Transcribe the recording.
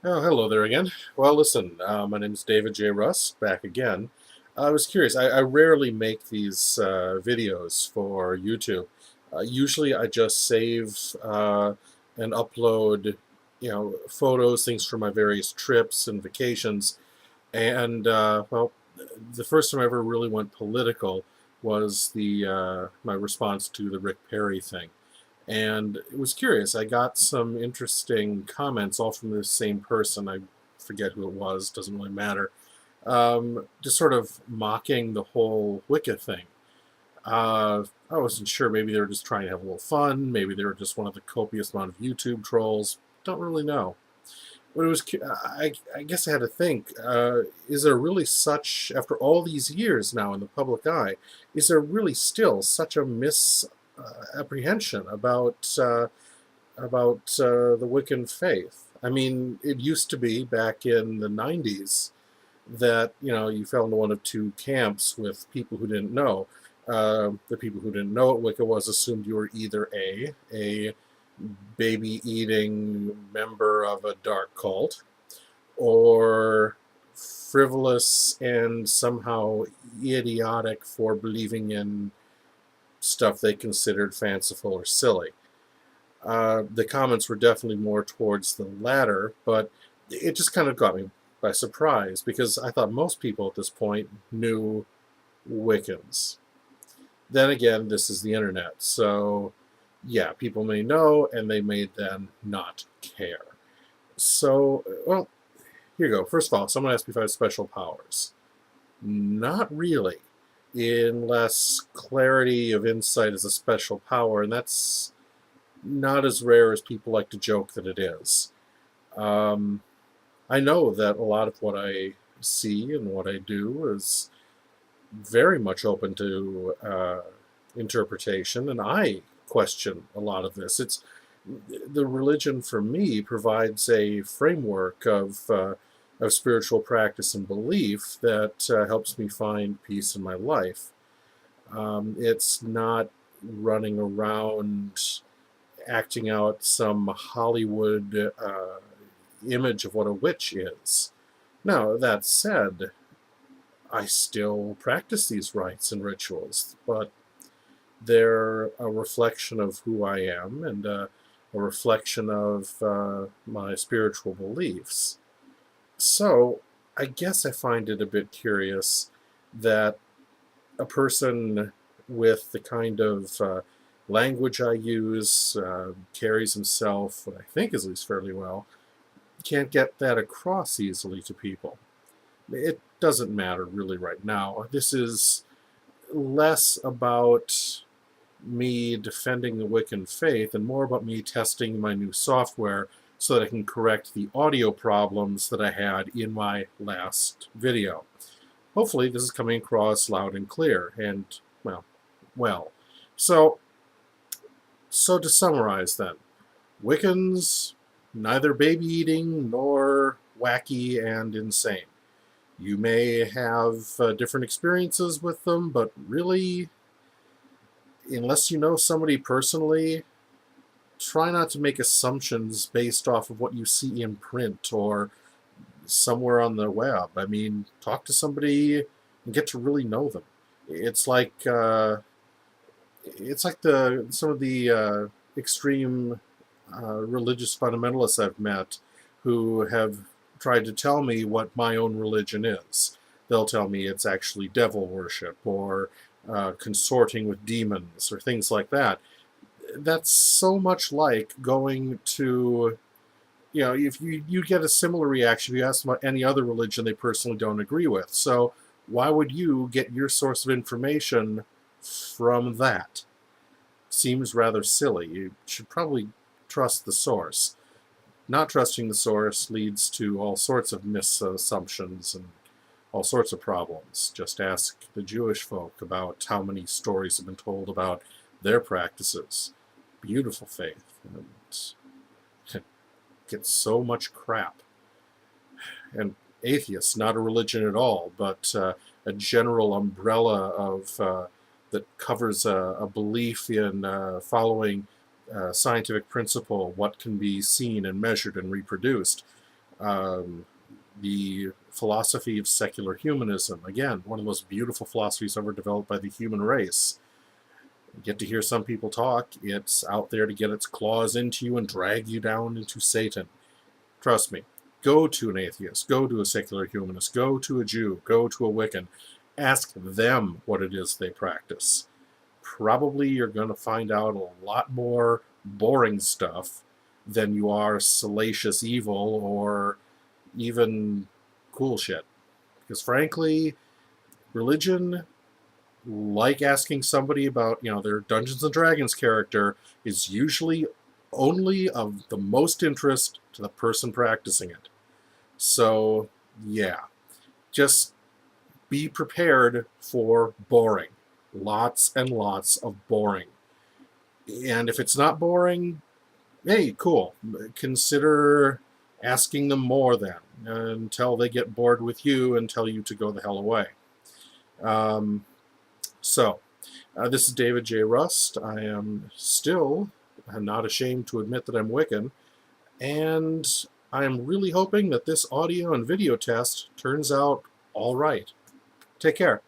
Oh, hello there again. Well, listen, my name is David J. Russ, back again. I was curious. I rarely make these videos for YouTube. Usually, I just save and upload, photos, things from my various trips and vacations. And well, the first time I ever really went political was the my response to the Rick Perry thing. And it was curious. I got some interesting comments, all from the same person. I forget who it was, doesn't really matter. Just sort of mocking the whole Wicca thing. I wasn't sure. Maybe they were just trying to have a little fun. Maybe they were just one of the copious amount of YouTube trolls. Don't really know. But it was. I guess I had to think. Is there really such, after all these years now in the public eye, is there really still such a misapprehension about the Wiccan faith? I mean, it used to be back in the 90s that you fell into one of two camps with people who didn't know. The people who didn't know what Wicca was assumed you were either a baby eating member of a dark cult, or frivolous and somehow idiotic for believing in stuff they considered fanciful or silly. The comments were definitely more towards the latter, but it just kind of got me by surprise because I thought most people at this point knew Wiccans. Then again, this is the internet, so yeah, people may know and they may then not care. So, well, here you go. First of all, someone asked me if I have special powers. Not really, unless clarity of insight is a special power, and that's not as rare as people like to joke that it is. Um, I know that a lot of what I see and what I do is very much open to interpretation, and I question a lot of this. It's the religion for me provides a framework of spiritual practice and belief that helps me find peace in my life. It's not running around acting out some Hollywood image of what a witch is. Now, that said, I still practice these rites and rituals, but they're a reflection of who I am and a reflection of my spiritual beliefs. So, I guess I find it a bit curious that a person with the kind of language I use carries himself, what I think is at least fairly well, can't get that across easily to people. It doesn't matter really right now. This is less about me defending the Wiccan faith and more about me testing my new software so that I can correct the audio problems that I had in my last video. Hopefully this is coming across loud and clear and, well. So, so to summarize then, Wiccans, neither baby-eating nor wacky and insane. You may have different experiences with them, but really, unless you know somebody personally, try not to make assumptions based off of what you see in print or somewhere on the web. I mean, talk to somebody and get to really know them. It's like the some of the extreme religious fundamentalists I've met who have tried to tell me what my own religion is. They'll tell me it's actually devil worship or consorting with demons or things like that. That's so much like going to, if you get a similar reaction if you ask them about any other religion they personally don't agree with. So why would you get your source of information from that? Seems rather silly. You should probably trust the source. Not trusting the source leads to all sorts of misassumptions and all sorts of problems. Just ask the Jewish folk about how many stories have been told about their practices. Beautiful faith. And it gets so much crap. And atheists, not a religion at all, but a general umbrella of that covers a belief in following scientific principle, what can be seen and measured and reproduced. Um, the philosophy of secular humanism, again, one of the most beautiful philosophies ever developed by the human race. You get to hear some people talk. It's out there to get its claws into you and drag you down into Satan. Trust me. Go to an atheist. Go to a secular humanist. Go to a Jew. Go to a Wiccan. Ask them what it is they practice. Probably you're going to find out a lot more boring stuff than you are salacious evil or even cool shit. Because frankly, religion, like asking somebody about, their Dungeons and Dragons character, is usually only of the most interest to the person practicing it. So, yeah, just be prepared for boring. Lots and lots of boring. And if it's not boring, hey, cool. Consider asking them more then until they get bored with you and tell you to go the hell away. Um, so, this is David J. Rust. I am still not ashamed to admit that I'm Wiccan, and I am really hoping that this audio and video test turns out all right. Take care.